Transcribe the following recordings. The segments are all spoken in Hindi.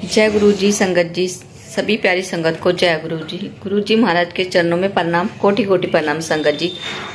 जय गुरु जी। संगत जी, सभी प्यारी संगत को जय गुरु जी। गुरु जी महाराज के चरणों में प्रणाम, कोटि कोटि प्रणाम। संगत जी,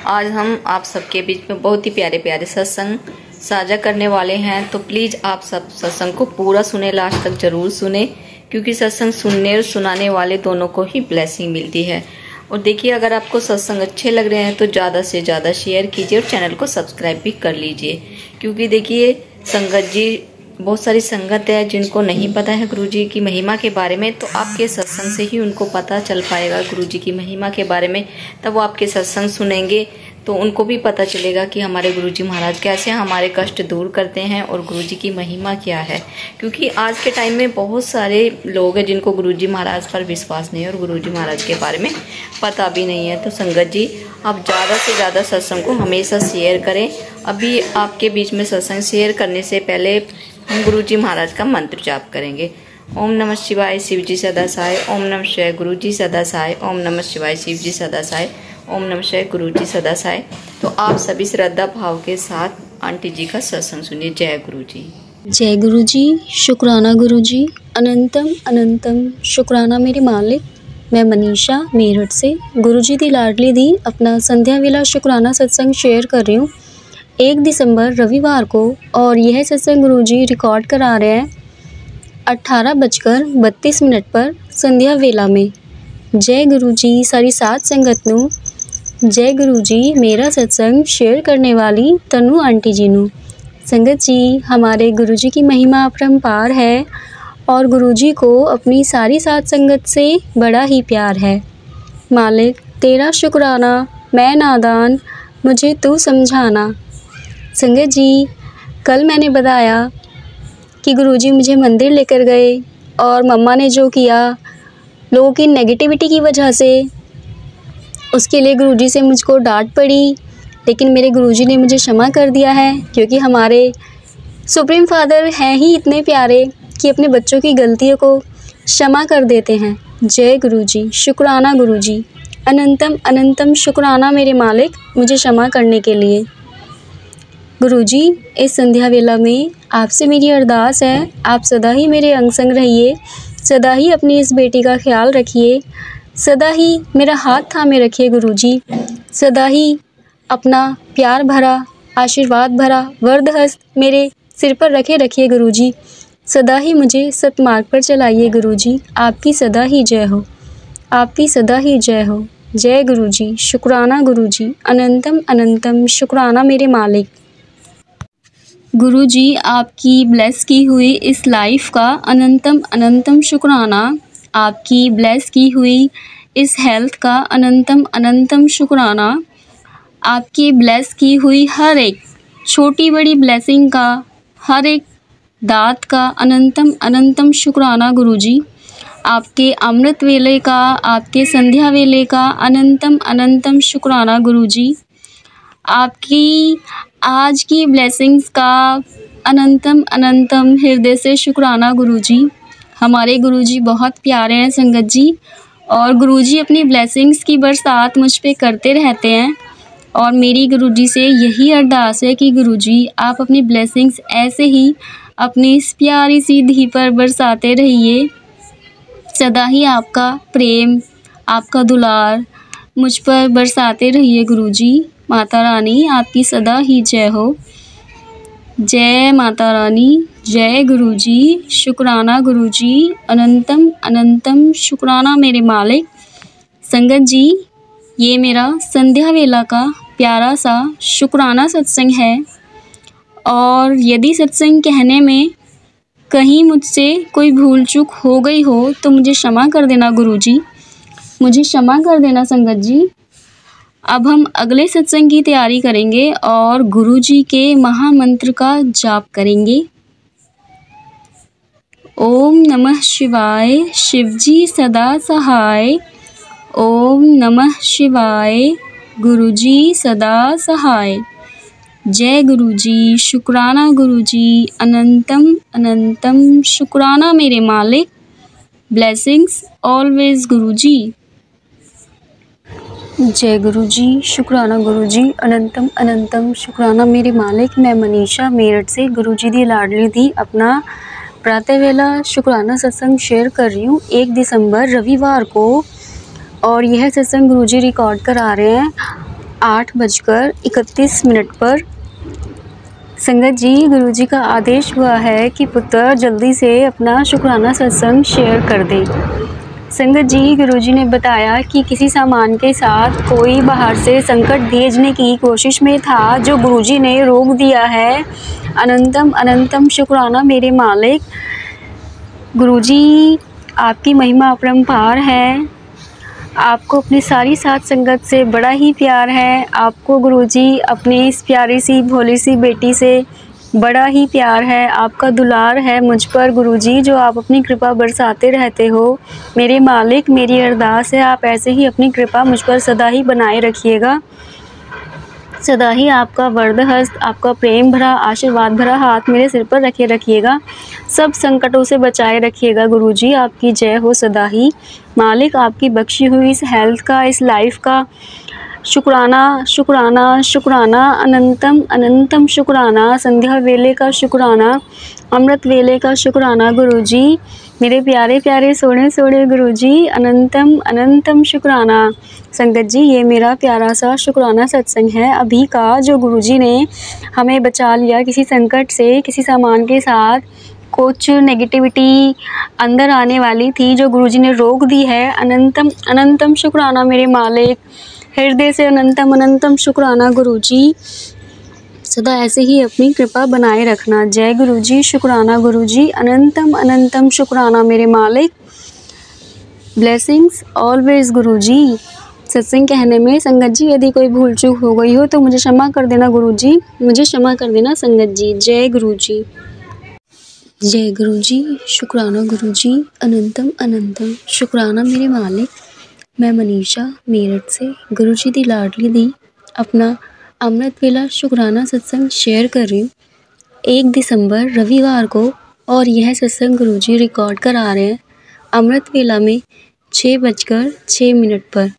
आज हम आप सबके बीच में बहुत ही प्यारे प्यारे सत्संग साझा करने वाले हैं, तो प्लीज आप सब सत्संग को पूरा सुने, लास्ट तक जरूर सुने, क्योंकि सत्संग सुनने और सुनाने वाले दोनों को ही ब्लेसिंग मिलती है। और देखिए, अगर आपको सत्संग अच्छे लग रहे हैं तो ज़्यादा से ज़्यादा शेयर कीजिए और चैनल को सब्सक्राइब भी कर लीजिए, क्योंकि देखिए संगत जी, बहुत सारी संगत है जिनको नहीं पता है गुरु जी की महिमा के बारे में, तो आपके सत्संग से ही उनको पता चल पाएगा गुरु जी की महिमा के बारे में। तब वो आपके सत्संग सुनेंगे तो उनको भी पता चलेगा कि हमारे गुरु जी महाराज कैसे हमारे कष्ट दूर करते हैं और गुरु जी की महिमा क्या है। क्योंकि आज के टाइम में बहुत सारे लोग हैं जिनको गुरु जी महाराज पर विश्वास नहीं है और गुरु जी महाराज के बारे में पता भी नहीं है। तो संगत जी, आप ज़्यादा से ज़्यादा सत्संग को हमेशा शेयर करें। अभी आपके बीच में सत्संग शेयर करने से पहले हम गुरु जी महाराज का मंत्र जाप करेंगे। ओम नमः शिवाय शिव जी सदा साय, ओम नमः शिवाय गुरु जी सदा साय, ओम नमः शिवाय शिव जी सदा साय, ओम नमः शिवाय गुरु जी सदा साय। तो आप सभी श्रद्धा भाव के साथ आंटी जी का सत्संग सुनिए। जय गुरु जी। जय गुरु जी। शुक्राना गुरु जी, अनंतम अनंतम शुक्राना मेरे मालिक। मैं मनीषा मेरठ से गुरु जी दी लाडली दी अपना संध्या वेला शुक्राना सत्संग शेयर कर रही हूँ 1 दिसंबर रविवार को, और यह सत्संग गुरु जी रिकॉर्ड करा रहे हैं 18:32 पर संध्या वेला में। जय गुरु जी सारी सात संगत नू। जय गुरु जी मेरा सत्संग शेयर करने वाली तनु आंटी जी नू। संगत जी, हमारे गुरु जी की महिमा अपरंपार है और गुरु जी को अपनी सारी सात संगत से बड़ा ही प्यार है। मालिक तेरा शुक्राना, मैं नादान, मुझे तू समझाना। संगत जी, कल मैंने बताया कि गुरुजी मुझे मंदिर लेकर गए और मम्मा ने जो किया लोगों की नेगेटिविटी की वजह से, उसके लिए गुरुजी से मुझको डांट पड़ी, लेकिन मेरे गुरुजी ने मुझे क्षमा कर दिया है, क्योंकि हमारे सुप्रीम फादर हैं ही इतने प्यारे कि अपने बच्चों की गलतियों को क्षमा कर देते हैं। जय गुरुजी। शुक्राना गुरुजी, अनंतम अनंतम शुक्राना मेरे मालिक मुझे क्षमा करने के लिए। गुरुजी, इस संध्या वेला में आपसे मेरी अरदास है, आप सदा ही मेरे अंग संग रहिए, सदा ही अपनी इस बेटी का ख्याल रखिए, सदा ही मेरा हाथ थामे रखिए गुरुजी, सदा ही अपना प्यार भरा, आशीर्वाद भरा वरदहस्त मेरे सिर पर रखे रखिए गुरुजी, सदा ही मुझे सतमार्ग पर चलाइए गुरुजी। आपकी सदा ही जय हो, आपकी सदा ही जय हो। जय गुरुजी। शुक्राना गुरुजी, अनंतम अनंतम शुक्राना मेरे मालिक। गुरु जी, आपकी ब्लेस की हुई इस लाइफ का अनंतम अनंतम शुक्राना, आपकी ब्लेस की हुई इस हेल्थ का अनंतम अनंतम शुक्राना, आपकी ब्लेस की हुई हर एक छोटी बड़ी ब्लेसिंग का, हर एक दात का अनंतम अनंतम शुक्राना गुरु जी। आपके अमृत वेले का, आपके संध्या वेले का अनंतम अनंतम शुक्राना गुरु जी। आपकी आज की ब्लेसिंग्स का अनंतम अनंतम हृदय से शुक्राना गुरुजी। हमारे गुरुजी बहुत प्यारे हैं संगत जी, और गुरुजी अपनी ब्लेसिंग्स की बरसात मुझ पे करते रहते हैं, और मेरी गुरुजी से यही अरदास है कि गुरुजी आप अपनी ब्लेसिंग्स ऐसे ही अपनी इस प्यारी सी धी पर बरसाते रहिए, सदा ही आपका प्रेम, आपका दुलार मुझ पर बरसाते रहिए गुरुजी। माता रानी आपकी सदा ही जय हो। जय माता रानी। जय गुरुजी। शुक्राना गुरुजी, अनंतम अनंतम शुक्राना मेरे मालिक। संगत जी, ये मेरा संध्या वेला का प्यारा सा शुक्राना सत्संग है, और यदि सत्संग कहने में कहीं मुझसे कोई भूल चूक हो गई हो तो मुझे क्षमा कर देना गुरुजी, मुझे क्षमा कर देना संगत जी। अब हम अगले सत्संग की तैयारी करेंगे और गुरुजी के महामंत्र का जाप करेंगे। ओम नमः शिवाय शिवजी सदा सहाय, ओम नमः शिवाय गुरुजी सदा सहाय। जय गुरुजी। शुक्राना गुरुजी, अनंतम अनंतम शुक्राना मेरे मालिक। ब्लेसिंग्स ऑलवेज गुरुजी। जय गुरुजी। शुक्राना गुरुजी, अनंतम अनंतम शुक्राना मेरे मालिक। मैं मनीषा मेरठ से गुरुजी दी लाडली दी अपना प्रातः वेला शुक्राना सत्संग शेयर कर रही हूँ 1 दिसंबर रविवार को। और यह सत्संग गुरुजी रिकॉर्ड करा रहे हैं 8:31 पर। संगत जी, गुरुजी का आदेश हुआ है कि पुत्र जल्दी से अपना शुक्राना सत्संग शेयर कर दे। संगत जी, गुरुजी ने बताया कि किसी सामान के साथ कोई बाहर से संकट भेजने की कोशिश में था, जो गुरुजी ने रोक दिया है। अनंतम अनंतम शुक्राना मेरे मालिक। गुरुजी, आपकी महिमा अपरंपार है। आपको अपनी सारी साथ संगत से बड़ा ही प्यार है। आपको गुरुजी अपनी इस प्यारी सी भोली सी बेटी से बड़ा ही प्यार है। आपका दुलार है मुझ पर गुरुजी, जो आप अपनी कृपा बरसाते रहते हो। मेरे मालिक, मेरी अरदास है आप ऐसे ही अपनी कृपा मुझ पर सदा ही बनाए रखिएगा। सदा ही आपका वरद हस्त, आपका प्रेम भरा आशीर्वाद भरा हाथ मेरे सिर पर रखे रखिएगा। सब संकटों से बचाए रखिएगा गुरुजी। आपकी जय हो सदा ही। मालिक, आपकी बख्शी हुई इस हेल्थ का, इस लाइफ का शुक्राना शुक्राना शुक्राना, अनंतम अनंतम शुक्राना। संध्या वेले का शुक्राना, अमृत वेले का शुक्राना गुरुजी। मेरे प्यारे प्यारे सोने सोने गुरुजी, अनंतम अनंतम शुक्राना। संगत जी, ये मेरा प्यारा सा शुक्राना सत्संग है अभी का, जो गुरुजी ने हमें बचा लिया किसी संकट से, किसी सामान के साथ कुछ नेगेटिविटी अंदर आने वाली थी, जो गुरुजी ने रोक दी है। अनंतम अनंतम शुक्राना मेरे मालिक। हृदय से अनंतम अनंतम शुक्राना गुरुजी। सदा ऐसे ही अपनी कृपा बनाए रखना। जय गुरुजी, शुक्राना गुरुजी, अनंतम अनंतम शुक्राना मेरे मालिक। ब्लेसिंग्स ऑलवेज गुरुजी। सत्संग कहने में संगत जी यदि कोई भूल चूक हो गई हो तो मुझे क्षमा कर देना गुरुजी, मुझे क्षमा कर देना संगत जी। जय गुरुजी। जय गुरुजी, शुक्राना गुरुजी, अनंतम अनंतम शुक्राना मेरे मालिक। मैं मनीषा मेरठ से गुरुजी दी लाडली दी अपना अमृत वेला शुक्राना सत्संग शेयर कर रही हूँ 1 दिसंबर रविवार को। और यह सत्संग गुरुजी रिकॉर्ड करा रहे हैं अमृत वेला में 6:06 पर।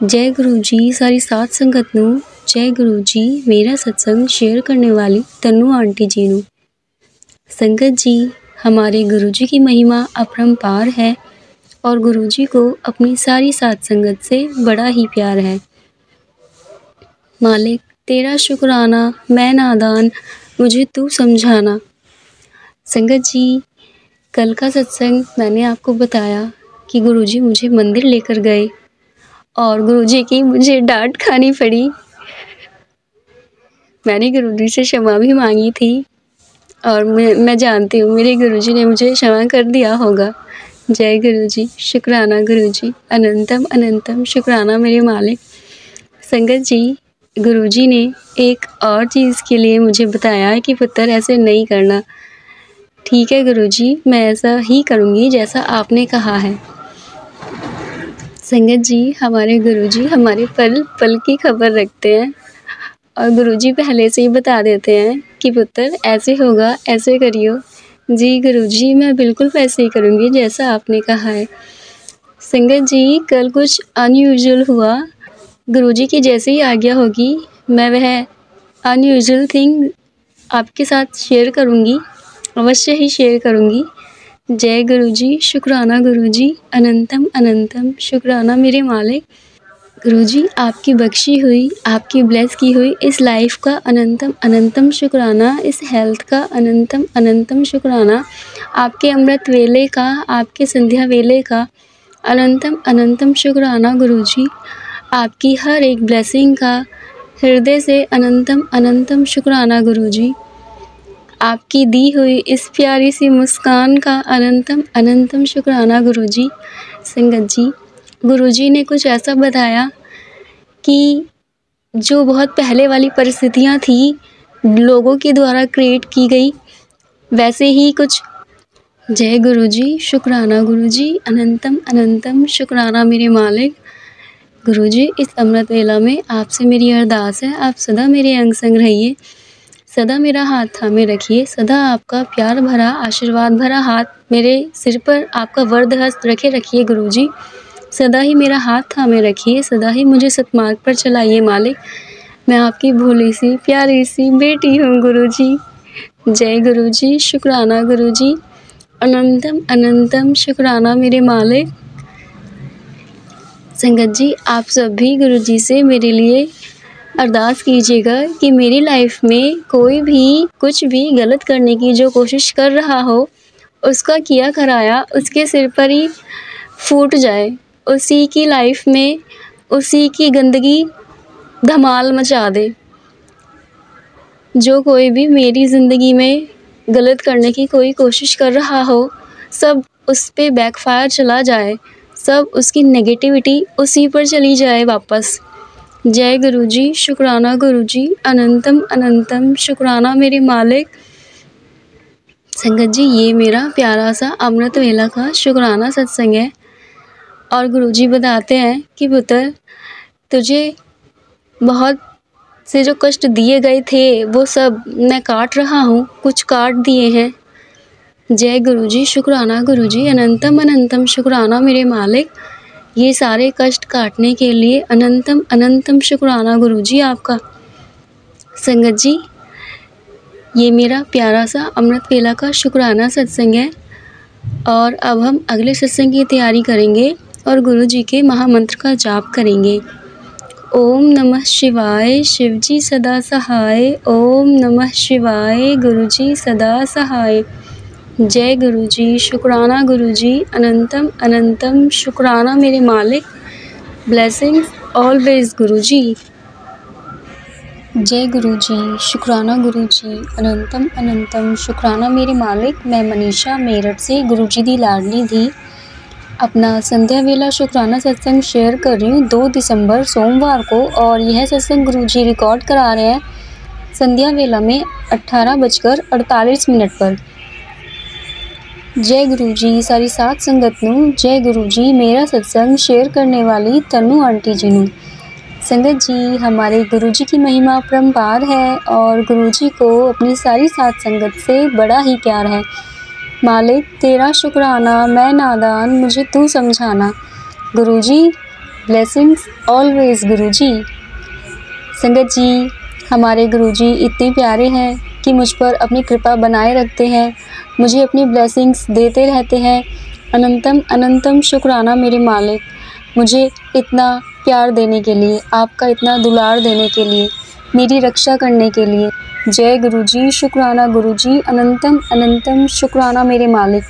जय गुरुजी सारी साथ संगत नू। जय गुरुजी मेरा सत्संग शेयर करने वाली तन्नू आंटी जी नू। संगत जी, हमारे गुरुजी की महिमा अपरंपार है और गुरुजी को अपनी सारी साथ संगत से बड़ा ही प्यार है। मालिक, तेरा शुक्राना मैं नादान, मुझे तू समझाना। संगत जी, कल का सत्संग मैंने आपको बताया कि गुरुजी मुझे मंदिर लेकर गए और गुरुजी की मुझे डांट खानी पड़ी। मैंने गुरुजी से क्षमा भी मांगी थी और मैं जानती हूँ मेरे गुरुजी ने मुझे क्षमा कर दिया होगा। जय गुरुजी, शुक्राना गुरुजी, अनंतम अनंतम शुक्राना मेरे मालिक। संगत जी, गुरुजी ने एक और चीज़ के लिए मुझे बताया है कि पुत्र ऐसे नहीं करना। ठीक है गुरुजी, मैं ऐसा ही करूँगी जैसा आपने कहा है। संगत जी, हमारे गुरुजी हमारे पल पल की खबर रखते हैं और गुरुजी पहले से ही बता देते हैं कि पुत्र ऐसे होगा, ऐसे करियो। जी गुरुजी, मैं बिल्कुल वैसे ही करूँगी जैसा आपने कहा है। संगत जी, कल कुछ अनयूजुअल हुआ। गुरुजी की जैसे ही आज्ञा होगी मैं वह अनयूजुअल थिंग आपके साथ शेयर करूँगी, अवश्य ही शेयर करूँगी। जय गुरुजी, शुक्राना गुरुजी, अनंतम अनंतम शुक्राना मेरे मालिक। गुरुजी, आपकी बख्शी हुई, आपकी ब्लेस की हुई इस लाइफ का अनंतम अनंतम शुक्राना, इस हेल्थ का अनंतम अनंतम शुक्राना, आपके अमृत वेले का, आपके संध्या वेले का अनंतम अनंतम शुक्राना गुरुजी। आपकी हर एक ब्लेसिंग का हृदय से अनंतम अनंतम शुक्राना गुरुजी। आपकी दी हुई इस प्यारी सी मुस्कान का अनंतम अनंतम शुक्राना गुरुजी। संगत जी, गुरुजी ने कुछ ऐसा बताया कि जो बहुत पहले वाली परिस्थितियाँ थी लोगों के द्वारा क्रिएट की गई, वैसे ही कुछ। जय गुरुजी, शुक्राना गुरुजी, अनंतम अनंतम शुक्राना मेरे मालिक। गुरुजी, इस अमृत वेला में आपसे मेरी अरदास है, आप सदा मेरे अंग संग रहिए, सदा मेरा हाथ थामे रखिए, सदा आपका प्यार भरा आशीर्वाद भरा हाथ मेरे सिर पर आपका वरद हस्त रखे रखिए गुरुजी। सदा ही मेरा हाथ थामे रखिए, सदा ही मुझे सतमार्ग पर चलाइए मालिक। मैं आपकी भोली सी प्यारी सी बेटी हूँ गुरुजी। जय गुरुजी, शुक्राना गुरुजी, अनंतम अनंतम शुक्राना मेरे मालिक। संगत जी, आप सभी गुरुजी से मेरे लिए अरदास कीजिएगा कि मेरी लाइफ में कोई भी कुछ भी गलत करने की जो कोशिश कर रहा हो, उसका किया कराया उसके सिर पर ही फूट जाए, उसी की लाइफ में उसी की गंदगी धमाल मचा दे। जो कोई भी मेरी ज़िंदगी में गलत करने की कोई कोशिश कर रहा हो, सब उस पे बैकफायर चला जाए, सब उसकी नेगेटिविटी उसी पर चली जाए वापस। जय गुरुजी, शुक्राना गुरुजी, अनंतम अनंतम शुक्राना मेरे मालिक। संगत जी, ये मेरा प्यारा सा अमृत वेला का शुक्राना सत्संग है और गुरुजी बताते हैं कि पुत्र, तुझे बहुत से जो कष्ट दिए गए थे वो सब मैं काट रहा हूँ, कुछ काट दिए हैं। जय गुरुजी, शुक्राना गुरुजी, अनंतम अनंतम शुक्राना मेरे मालिक। ये सारे कष्ट काटने के लिए अनंतम अनंतम शुक्राना गुरुजी आपका। संगत जी, ये मेरा प्यारा सा अमृत वेला का शुक्राना सत्संग है और अब हम अगले सत्संग की तैयारी करेंगे और गुरुजी के महामंत्र का जाप करेंगे। ओम नमः शिवाय, शिवजी सदा सहाय। ओम नमः शिवाय, गुरुजी सदा सहाय। जय गुरुजी, शुक्राना गुरुजी, अनंतम अनंतम शुक्राना मेरे मालिक। ब्लेसिंग्स ऑलवेज गुरुजी। जय गुरुजी, शुक्राना गुरुजी, अनंतम अनंतम शुक्राना मेरे मालिक। मैं मनीषा मेरठ से गुरुजी दी लाडली दी अपना संध्या वेला शुक्राना सत्संग शेयर कर रही हूँ 2 दिसंबर सोमवार को, और यह सत्संग गुरुजी रिकॉर्ड करा रहे हैं संध्या वेला में 18:48 पर। जय गुरुजी सारी सात संगत नू। जय गुरुजी मेरा सत्संग शेयर करने वाली तनु आंटी जी नू। संगत जी, हमारे गुरुजी की महिमा परम्पार है और गुरुजी को अपनी सारी सात संगत से बड़ा ही प्यार है। मालिक तेरा शुक्राना, मैं नादान मुझे तू समझाना। गुरुजी ब्लेसिंग्स ऑलवेज गुरुजी। संगत जी, हमारे गुरुजी इतने प्यारे हैं कि मुझ पर अपनी कृपा बनाए रखते हैं, मुझे अपनी ब्लेसिंग्स देते रहते हैं। अनंतम अनंतम शुक्राना मेरे मालिक, मुझे इतना प्यार देने के लिए, आपका इतना दुलार देने के लिए, मेरी रक्षा करने के लिए। जय गुरुजी, शुक्राना गुरुजी, अनंतम अनंतम शुक्राना मेरे मालिक।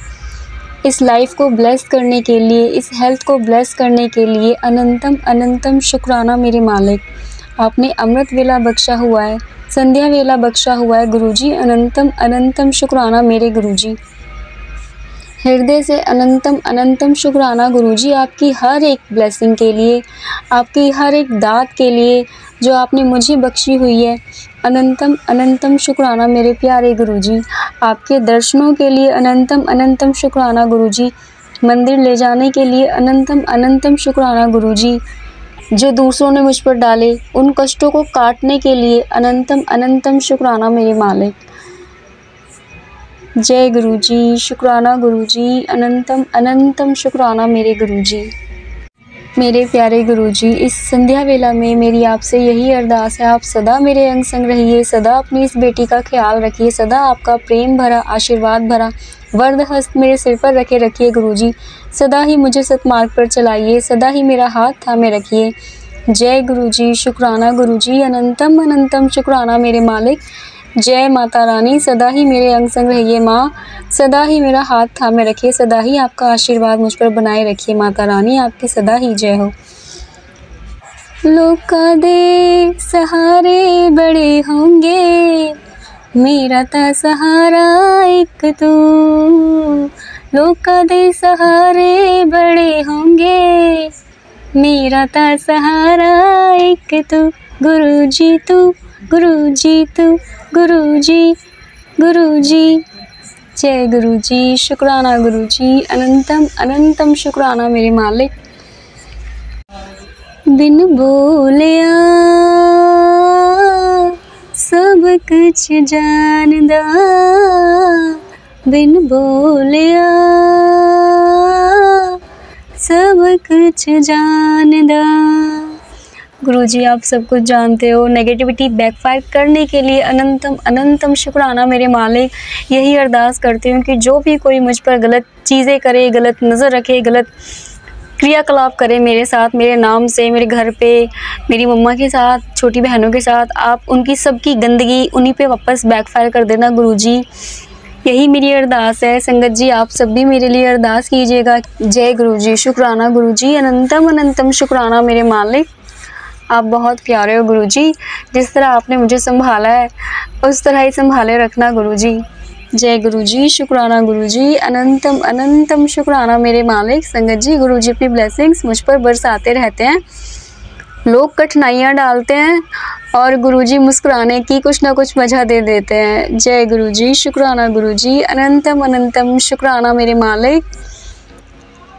इस लाइफ को ब्लेस करने के लिए, इस हेल्थ को ब्लेस करने के लिए अनंतम अनंतम शुक्राना मेरे मालिक। आपने अमृत वेला बख्शा हुआ है, संध्या वेला बख्शा हुआ है गुरुजी। अनंतम अनंतम शुक्राना मेरे गुरुजी। हृदय से अनंतम अनंतम शुक्राना गुरुजी आपकी हर एक ब्लेसिंग के लिए, आपकी हर एक दात के लिए जो आपने मुझे बख्शी हुई है। अनंतम अनंतम शुक्राना मेरे प्यारे गुरुजी। आपके दर्शनों के लिए अनंतम अनंतम शुक्राना गुरुजी। मंदिर ले जाने के लिए अनंतम अनंतम शुक्राना गुरुजी। जो दूसरों ने मुझ पर डाले उन कष्टों को काटने के लिए अनंतम अनंतम शुक्राना मेरे मालिक। जय गुरुजी, शुक्राना गुरुजी, अनंतम अनंतम शुक्राना मेरे गुरुजी। मेरे प्यारे गुरुजी, इस संध्या वेला में मेरी आपसे यही अरदास है, आप सदा मेरे अंग संग रहिए, सदा अपनी इस बेटी का ख्याल रखिए, सदा आपका प्रेम भरा आशीर्वाद भरा वरद हस्त मेरे सिर पर रखे रखिए गुरुजी। सदा ही मुझे सतमार्ग पर चलाइए, सदा ही मेरा हाथ थामे रखिए। जय गुरुजी, शुक्राना गुरुजी, अनंतम अनंतम शुक्राना मेरे मालिक। जय माता रानी, सदा ही मेरे अंग संग रहिए माँ, सदा ही मेरा हाथ थामे रखिए, सदा ही आपका आशीर्वाद मुझ पर बनाए रखिए माता रानी, आपकी सदा ही जय हो। लोका दे सहारे बड़े होंगे, मेरा ता सहारा एक तू। लोका दे सहारे बड़े होंगे, मेरा ता सहारा एक तू। गुरुजी तू, गुरुजी तू, गुरुजी गुरुजी। जय गुरुजी, शुक्राना गुरुजी, अनंतम अनंतम शुक्राना मेरे मालिक। बिन बोलिया सब कुछ जानदा, बिन बोलिया सब कुछ जानदा। गुरुजी आप सब कुछ जानते हो, नेगेटिविटी बैकफायर करने के लिए अनंतम अनंतम शुक्राना मेरे मालिक। यही अरदास करती हूँ कि जो भी कोई मुझ पर गलत चीज़ें करे, गलत नज़र रखे, गलत क्रियाकलाप करे मेरे साथ, मेरे नाम से, मेरे घर पे, मेरी मम्मा के साथ, छोटी बहनों के साथ, आप उनकी सबकी गंदगी उन्हीं पे वापस बैकफायर कर देना गुरुजी। यही मेरी अरदास है। संगत जी आप सब भी मेरे लिए अरदास कीजिएगा। जय गुरुजी, शुक्राना गुरुजी, अनंतम अनंतम शुक्राना मेरे मालिक। आप बहुत प्यारे हो गुरुजी, जिस तरह आपने मुझे संभाला है उस तरह ही संभाले रखना गुरुजी। जय गुरुजी, शुक्राना गुरुजी, अनंतम अनंतम शुक्राना मेरे मालिक। संगत जी गुरुजी अपनी ब्लेसिंग्स मुझ पर बरसाते रहते हैं। लोग कठिनाइयाँ डालते हैं और गुरुजी मुस्कुराने की कुछ ना कुछ वजह दे देते हैं। जय गुरुजी, शुक्राना गुरुजी, अनंतम अनंतम शुक्राना मेरे मालिक।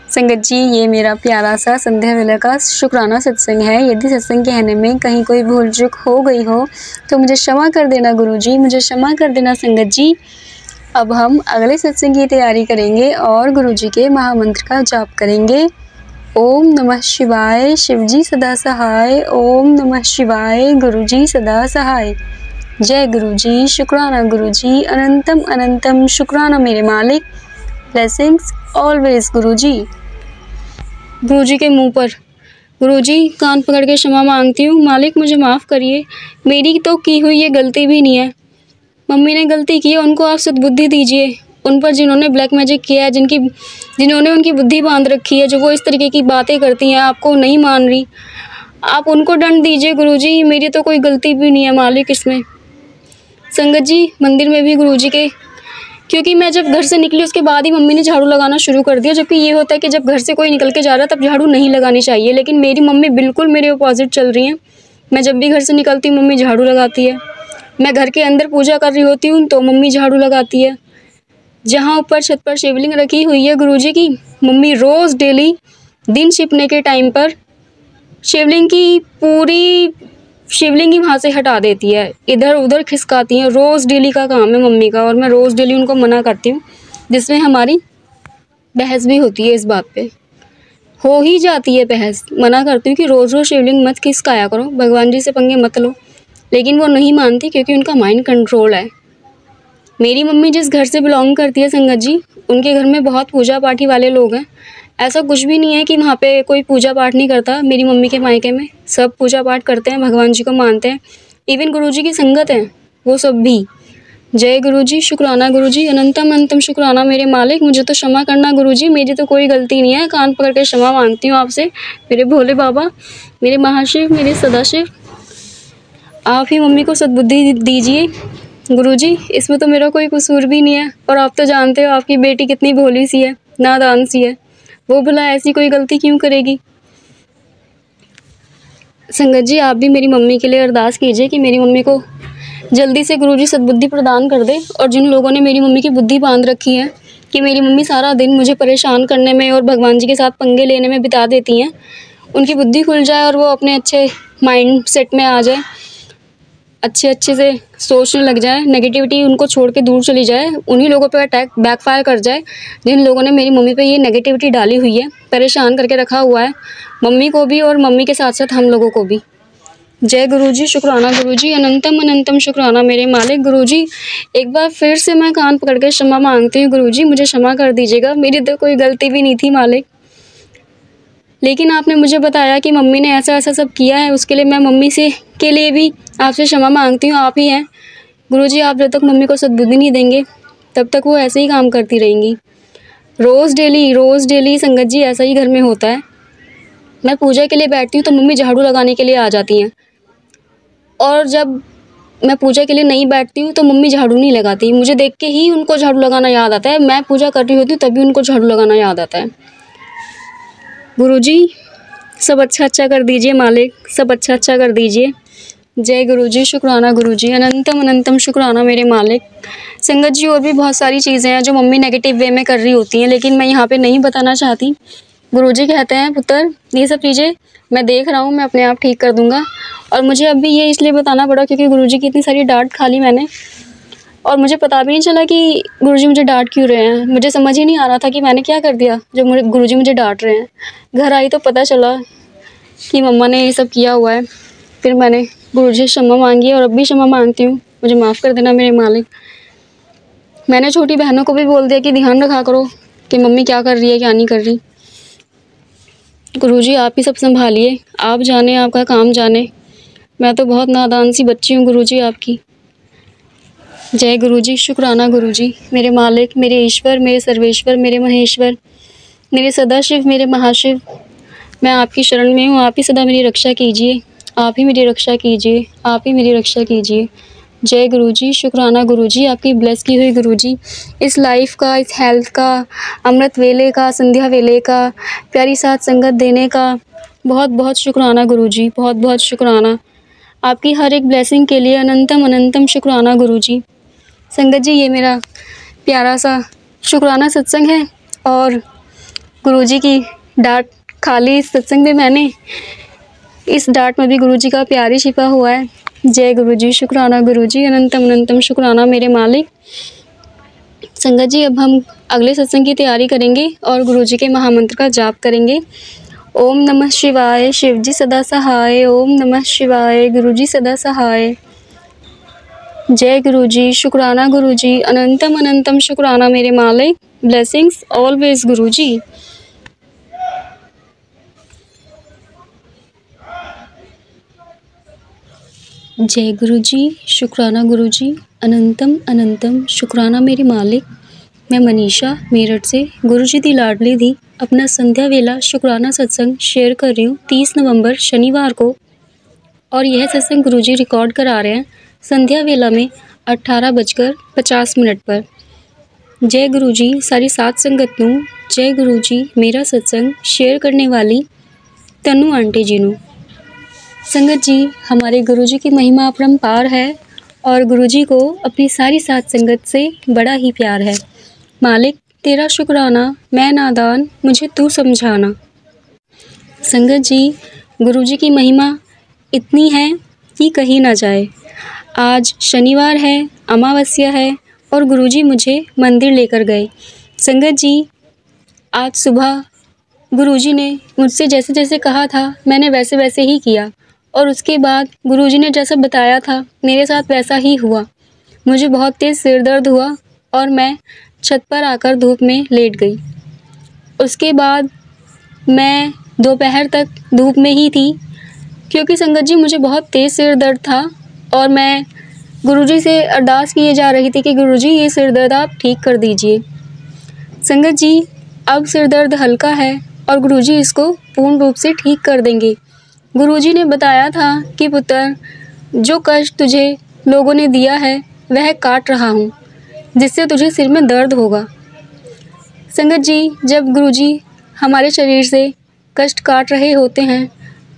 संगत जी ये मेरा प्यारा सा संध्या वेला का शुक्राना सत्संग है। यदि सत्संग कहने में कहीं कोई भूल चूक हो गई हो तो मुझे क्षमा कर देना गुरुजी, मुझे क्षमा कर देना संगत जी। अब हम अगले सत्संग की तैयारी करेंगे और गुरुजी के महामंत्र का जाप करेंगे। ओम नमः शिवाय, शिवजी सदा सहाय। ओम नमः शिवाय, गुरुजी सदा सहाय। जय गुरुजी, शुक्राना गुरुजी, अनंतम अनंतम शुक्राना मेरे मालिक। ब्लेसिंग्स ऑलवेज गुरुजी। गुरुजी के मुंह पर गुरुजी कान पकड़ के क्षमा मांगती हूँ। मालिक मुझे माफ़ करिए, मेरी तो की हुई ये गलती भी नहीं है। मम्मी ने गलती की है, उनको आप सद्बुद्धि दीजिए। उन पर जिन्होंने ब्लैक मैजिक किया है, जिन्होंने उनकी बुद्धि बांध रखी है, जो वो इस तरीके की बातें करती हैं, आपको नहीं मान रही, आप उनको दंड दीजिए गुरुजी। मेरी तो कोई गलती भी नहीं है मालिक इसमें। संगत जी मंदिर में भी गुरुजी के, क्योंकि मैं जब घर से निकली उसके बाद ही मम्मी ने झाड़ू लगाना शुरू कर दिया, जबकि ये होता है कि जब घर से कोई निकल के जा रहा है तब झाड़ू नहीं लगानी चाहिए, लेकिन मेरी मम्मी बिल्कुल मेरे अपोजिट चल रही हैं। मैं जब भी घर से निकलती हूँ मम्मी झाड़ू लगाती है, मैं घर के अंदर पूजा कर रही होती हूँ तो मम्मी झाड़ू लगाती है। जहाँ ऊपर छत पर शिवलिंग रखी हुई है गुरुजी की, मम्मी रोज़ डेली दिन छिपने के टाइम पर शिवलिंग ही वहाँ से हटा देती है, इधर उधर खिसकाती हैं। रोज़ डेली का काम है मम्मी का, और मैं रोज़ डेली उनको मना करती हूँ, जिसमें हमारी बहस भी होती है। इस बात पे हो ही जाती है बहस। मना करती हूँ कि रोज़ रोज़ शिवलिंग मत खिसकाया करो, भगवान जी से पंगे मत लो, लेकिन वो नहीं मानती क्योंकि उनका माइंड कंट्रोल है। मेरी मम्मी जिस घर से बिलोंग करती है संगत जी, उनके घर में बहुत पूजा पाठी वाले लोग हैं। ऐसा कुछ भी नहीं है कि वहाँ पे कोई पूजा पाठ नहीं करता। मेरी मम्मी के मायके में सब पूजा पाठ करते हैं, भगवान जी को मानते हैं, इवन गुरुजी की संगत है वो सब भी। जय गुरुजी, शुक्राना गुरुजी, अनंतम अनंतम शुक्राना मेरे मालिक। मुझे तो क्षमा करना गुरुजी, मेरी तो कोई गलती नहीं है। कान पकड़ के क्षमा मांगती हूँ आपसे, मेरे भोले बाबा, मेरे महाशिव, मेरे सदाशिव। आप ही मम्मी को सद्बुद्धि दीजिए गुरुजी, इसमें तो मेरा कोई कसूर भी नहीं है। और आप तो जानते हो आपकी बेटी कितनी भोली सी है, नादान सी है, वो भला ऐसी कोई गलती क्यों करेगी। संगत जी आप भी मेरी मम्मी के लिए अरदास कीजिए कि मेरी मम्मी को जल्दी से गुरुजी सद्बुद्धि प्रदान कर दे। और जिन लोगों ने मेरी मम्मी की बुद्धि बांध रखी है कि मेरी मम्मी सारा दिन मुझे परेशान करने में और भगवान जी के साथ पंगे लेने में बिता देती हैं, उनकी बुद्धि खुल जाए और वो अपने अच्छे माइंड सेट में आ जाए, अच्छे से सोचने लग जाए, नेगेटिविटी उनको छोड़ के दूर चली जाए, उन्हीं लोगों पे अटैक बैकफायर कर जाए जिन लोगों ने मेरी मम्मी पे ये नेगेटिविटी डाली हुई है, परेशान करके रखा हुआ है, मम्मी को भी और मम्मी के साथ साथ हम लोगों को भी। जय गुरुजी, शुक्राना गुरुजी, अनंतम अनंतम शुक्राना मेरे मालिक। गुरुजी एक बार फिर से मैं कान पकड़ के क्षमा मांगती हूँ गुरुजी, मुझे क्षमा कर दीजिएगा, मेरी तो कोई गलती भी नहीं थी मालिक, लेकिन आपने मुझे बताया कि मम्मी ने ऐसा सब किया है, उसके लिए मैं मम्मी के लिए भी आपसे क्षमा मांगती हूँ। आप ही हैं गुरुजी, आप जब तक मम्मी को सद्बुद्धि नहीं देंगे तब तक वो ऐसे ही काम करती रहेंगी। रोज़ डेली संगत जी ऐसा ही घर में होता है। मैं पूजा के लिए बैठती हूँ तो मम्मी झाड़ू लगाने के लिए आ जाती हैं, और जब मैं पूजा के लिए नहीं बैठती हूँ तो मम्मी झाड़ू नहीं लगाती। मुझे देख के ही उनको झाड़ू लगाना याद आता है। मैं पूजा कर रही होती हूँ तभी उनको झाड़ू लगाना याद आता है। गुरुजी सब अच्छा कर दीजिए मालिक, सब अच्छा कर दीजिए। जय गुरुजी, शुक्राना गुरुजी, अनंतम अनंतम शुक्राना मेरे मालिक। संगत जी और भी बहुत सारी चीज़ें हैं जो मम्मी नेगेटिव वे में कर रही होती हैं, लेकिन मैं यहाँ पे नहीं बताना चाहती। गुरुजी कहते हैं पुत्र ये सब चीज़ें मैं देख रहा हूँ, मैं अपने आप ठीक कर दूँगा। और मुझे अभी ये इसलिए बताना पड़ा क्योंकि गुरुजी की इतनी सारी डांट खा ली मैंने, और मुझे पता भी नहीं चला कि गुरुजी मुझे डांट क्यों रहे हैं। मुझे समझ ही नहीं आ रहा था कि मैंने क्या कर दिया जो गुरुजी मुझे डांट रहे हैं। घर आई तो पता चला कि मम्मा ने ये सब किया हुआ है। फिर मैंने गुरुजी से क्षमा मांगी और अब भी क्षमा मांगती हूँ, मुझे माफ़ कर देना मेरे मालिक। मैंने छोटी बहनों को भी बोल दिया कि ध्यान रखा करो कि मम्मी क्या कर रही है क्या नहीं कर रही। गुरुजी आप ही सब संभालिए, आप जाने, आपका काम जाने। मैं तो बहुत नादान सी बच्ची हूँ गुरुजी आपकी। जय गुरुजी, शुक्राना गुरुजी, मेरे मालिक, मेरे ईश्वर, मेरे सर्वेश्वर, मेरे महेश्वर, मेरे सदाशिव, मेरे महाशिव, मैं आपकी शरण में हूँ। आप ही सदा मेरी रक्षा कीजिए, आप ही मेरी रक्षा कीजिए, आप ही मेरी रक्षा कीजिए। जय गुरुजी, शुक्राना गुरुजी, आपकी ब्लेस की हुई गुरुजी, इस लाइफ का, इस हेल्थ का, अमृत वेले का, संध्या वेले का, प्यारी साथ संगत देने का बहुत बहुत शुक्राना गुरुजी, बहुत बहुत शुक्राना। आपकी हर एक ब्लेसिंग के लिए अनंतम अनंतम शुक्राना गुरुजी। संगत जी, ये मेरा प्यारा सा शुक्राना सत्संग है और गुरुजी की डांट खाली इस सत्संग में मैंने, इस डांट में भी गुरुजी का प्यार ही छिपा हुआ है। जय गुरुजी, शुक्राना गुरुजी, अनंतम अनंतम शुक्राना मेरे मालिक। संगत जी, अब हम अगले सत्संग की तैयारी करेंगे और गुरुजी के महामंत्र का जाप करेंगे। ओम नमः शिवाय, शिव जी सदा सहाय। ओम नमः शिवाय, गुरुजी सदा सहाय। जय गुरुजी, शुक्राना गुरुजी, अनंतम अनंतम शुक्राना मेरे मालिक। ब्लेसिंग्स ऑलवेज गुरुजी। जय गुरुजी, शुक्राना गुरुजी, अनंतम अनंतम शुक्राना मेरे मालिक। मैं मनीषा मेरठ से गुरुजी दी लाडली दी अपना संध्या वेला शुक्राना सत्संग शेयर कर रही हूँ 30 नवंबर शनिवार को। और यह सत्संग गुरुजी रिकॉर्ड करा रहे हैं संध्या वेला में 18:50 पर। जय गुरुजी सारी सात संगत नूं। जय गुरुजी मेरा सत्संग शेयर करने वाली तनु आंटी जी नूं। संगत जी, हमारे गुरुजी की महिमा अपरंपार है और गुरुजी को अपनी सारी सात संगत से बड़ा ही प्यार है। मालिक तेरा शुक्राना, मैं नादान मुझे तू समझाना। संगत जी, गुरुजी की महिमा इतनी है कि कही ना जाए। आज शनिवार है, अमावस्या है और गुरुजी मुझे मंदिर लेकर गए। संगत जी, आज सुबह गुरुजी ने मुझसे जैसे जैसे कहा था मैंने वैसे वैसे ही किया और उसके बाद गुरुजी ने जैसा बताया था मेरे साथ वैसा ही हुआ। मुझे बहुत तेज़ सिर दर्द हुआ और मैं छत पर आकर धूप में लेट गई। उसके बाद मैं दोपहर तक धूप में ही थी क्योंकि संगत जी मुझे बहुत तेज़ सिर दर्द था और मैं गुरुजी से अरदास किए जा रही थी कि गुरुजी ये सिर दर्द आप ठीक कर दीजिए। संगत जी, अब सिर दर्द हल्का है और गुरुजी इसको पूर्ण रूप से ठीक कर देंगे। गुरुजी ने बताया था कि पुत्र, जो कष्ट तुझे लोगों ने दिया है वह काट रहा हूँ, जिससे तुझे सिर में दर्द होगा। संगत जी, जब गुरुजी हमारे शरीर से कष्ट काट रहे होते हैं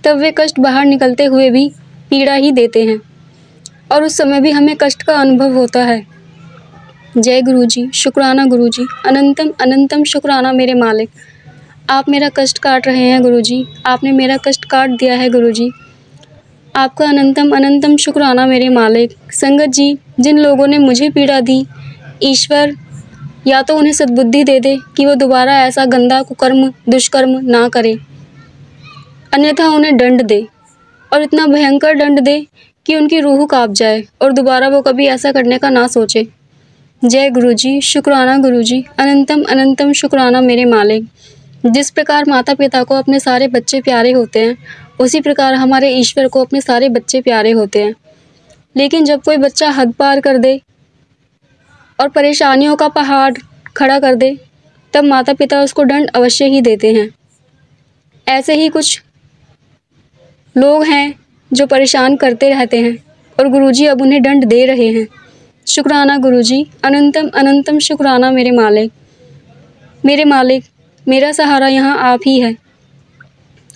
तब वे कष्ट बाहर निकलते हुए भी पीड़ा ही देते हैं और उस समय भी हमें कष्ट का अनुभव होता है। जय गुरुजी, शुक्राना गुरुजी, अनंतम अनंतम शुक्राना मेरे मालिक। आप मेरा कष्ट काट रहे हैं गुरुजी, आपने मेरा कष्ट काट दिया है गुरुजी। आपका अनंतम अनंतम शुक्राना मेरे मालिक। संगत जी, जिन लोगों ने मुझे पीड़ा दी, ईश्वर या तो उन्हें सद्बुद्धि दे दे कि वो दोबारा ऐसा गंदा कुकर्म दुष्कर्म ना करे, अन्यथा उन्हें दंड दे और इतना भयंकर दंड दे कि उनकी रूह काँप जाए और दोबारा वो कभी ऐसा करने का ना सोचे। जय गुरुजी, शुक्राना गुरुजी, अनंतम अनंतम शुक्राना मेरे मालिक। जिस प्रकार माता पिता को अपने सारे बच्चे प्यारे होते हैं उसी प्रकार हमारे ईश्वर को अपने सारे बच्चे प्यारे होते हैं। लेकिन जब कोई बच्चा हद पार कर दे और परेशानियों का पहाड़ खड़ा कर दे तब माता पिता उसको दंड अवश्य ही देते हैं। ऐसे ही कुछ लोग हैं जो परेशान करते रहते हैं और गुरुजी अब उन्हें दंड दे रहे हैं। शुक्राना गुरुजी, अनंतम अनंतम शुक्राना मेरे मालिक। मेरे मालिक, मेरा सहारा यहाँ आप ही है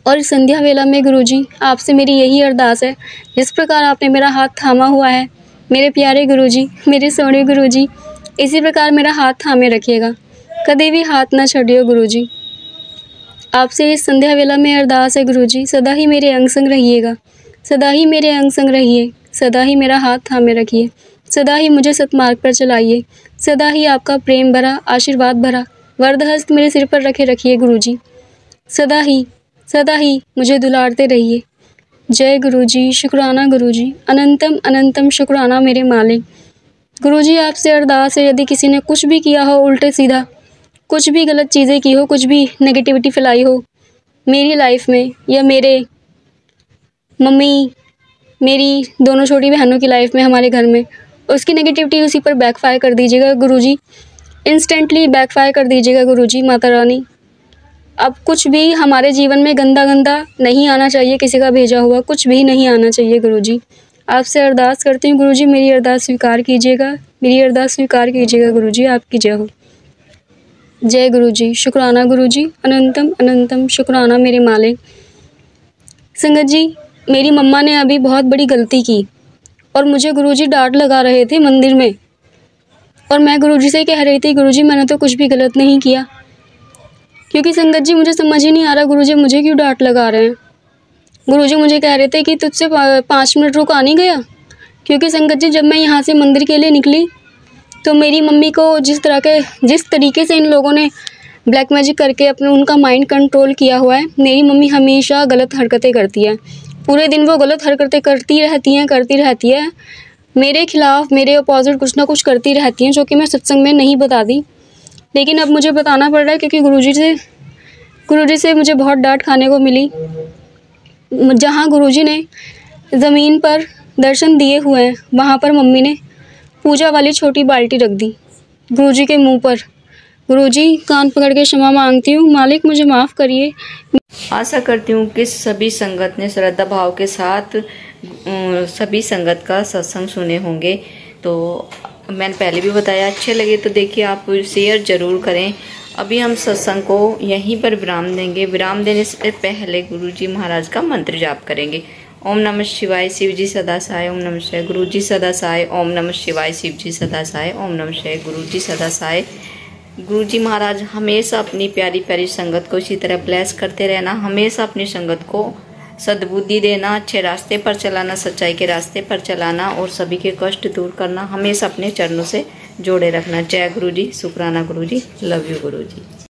और इस संध्या वेला में गुरुजी आपसे मेरी यही अरदास है, जिस प्रकार आपने मेरा हाथ थामा हुआ है मेरे प्यारे गुरुजी, मेरे सोने गुरुजी, इसी प्रकार मेरा हाथ थामे रखिएगा, कभी भी हाथ ना छोड़िए गुरुजी। आपसे इस संध्या वेला में अरदास है गुरुजी, सदा ही मेरे अंग संग रहिएगा, सदा ही मेरे अंग संग रहिए, सदा ही मेरा हाथ थामे रखिए, सदा ही मुझे सतमार्ग पर चलाइए, सदा ही आपका प्रेम भरा आशीर्वाद भरा वरदहस्त मेरे सिर पर रखे रखिए गुरुजी। सदा ही मुझे दुलारते रहिए। जय गुरुजी, शुक्राना गुरुजी, अनंतम अनंतम शुक्राना मेरे मालिक। गुरुजी आपसे अरदास है, यदि किसी ने कुछ भी किया हो उल्टे सीधा, कुछ भी गलत चीज़ें की हो, कुछ भी नेगेटिविटी फैलाई हो मेरी लाइफ में या मेरे मम्मी, मेरी दोनों छोटी बहनों की लाइफ में, हमारे घर में, उसकी नेगेटिविटी उसी पर बैकफायर कर दीजिएगा गुरुजी, इंस्टेंटली बैकफायर कर दीजिएगा गुरुजी। माता रानी, अब कुछ भी हमारे जीवन में गंदा गंदा नहीं आना चाहिए, किसी का भेजा हुआ कुछ भी नहीं आना चाहिए गुरुजी। आपसे अरदास करती हूँ गुरुजी, मेरी अरदास स्वीकार कीजिएगा, मेरी अरदास स्वीकार कीजिएगा गुरुजी। आपकी जय हो। जय गुरुजी, शुक्राना गुरुजी, अनंतम अनंतम शुक्राना मेरे मालिक। संगत जी, मेरी मम्मा ने अभी बहुत बड़ी गलती की और मुझे गुरुजी डांट लगा रहे थे मंदिर में, और मैं गुरुजी से कह रही थी गुरुजी मैंने तो कुछ भी गलत नहीं किया। क्योंकि संगत जी मुझे समझ ही नहीं आ रहा गुरुजी मुझे क्यों डांट लगा रहे हैं। गुरुजी मुझे कह रहे थे कि तुझसे 5 मिनट रुका नहीं गया। क्योंकि संगत जी जब मैं यहाँ से मंदिर के लिए निकली तो मेरी मम्मी को जिस तरीके से इन लोगों ने ब्लैक मैजिक करके अपने उनका माइंड कंट्रोल किया हुआ है, मेरी मम्मी हमेशा गलत हरकतें करती है। पूरे दिन वो गलत हरकतें करती रहती है मेरे खिलाफ, मेरे अपोजिट कुछ ना कुछ करती रहती हैं, जो कि मैं सत्संग में नहीं बता दी। लेकिन अब मुझे बताना पड़ रहा है क्योंकि गुरुजी से मुझे बहुत डांट खाने को मिली। जहाँ गुरुजी ने ज़मीन पर दर्शन दिए हुए हैं वहाँ पर मम्मी ने पूजा वाली छोटी बाल्टी रख दी गुरुजी के मुंह पर। गुरुजी कान पकड़ के क्षमा मांगती हूँ, मालिक मुझे माफ़ करिए। आशा करती हूँ कि सभी संगत ने श्रद्धा भाव के साथ सभी संगत का सत्संग सुने होंगे। तो मैंने पहले भी बताया, अच्छे लगे तो देखिए आप शेयर ज़रूर करें। अभी हम सत्संग को यहीं पर विराम देंगे। विराम देने से पहले गुरुजी महाराज का मंत्र जाप करेंगे। ओम नमः शिवाय, शिव जी सदा सहाय। ओम नमः शिवाय, गुरु जी सदा सहाय। ओम नमः शिवाय, शिव जी सदा सहाय। ओम नमः शिवाय, गुरु जी सदा सहाय। गुरु जी महाराज हमेशा अपनी प्यारी प्यारी संगत को इसी तरह ब्लेस करते रहना, हमेशा अपनी संगत को सद्बुद्धि देना, अच्छे रास्ते पर चलाना, सच्चाई के रास्ते पर चलाना और सभी के कष्ट दूर करना, हमेशा अपने चरणों से जोड़े रखना। जय गुरु जी, शुक्राना गुरु जी, लव यू गुरु जी।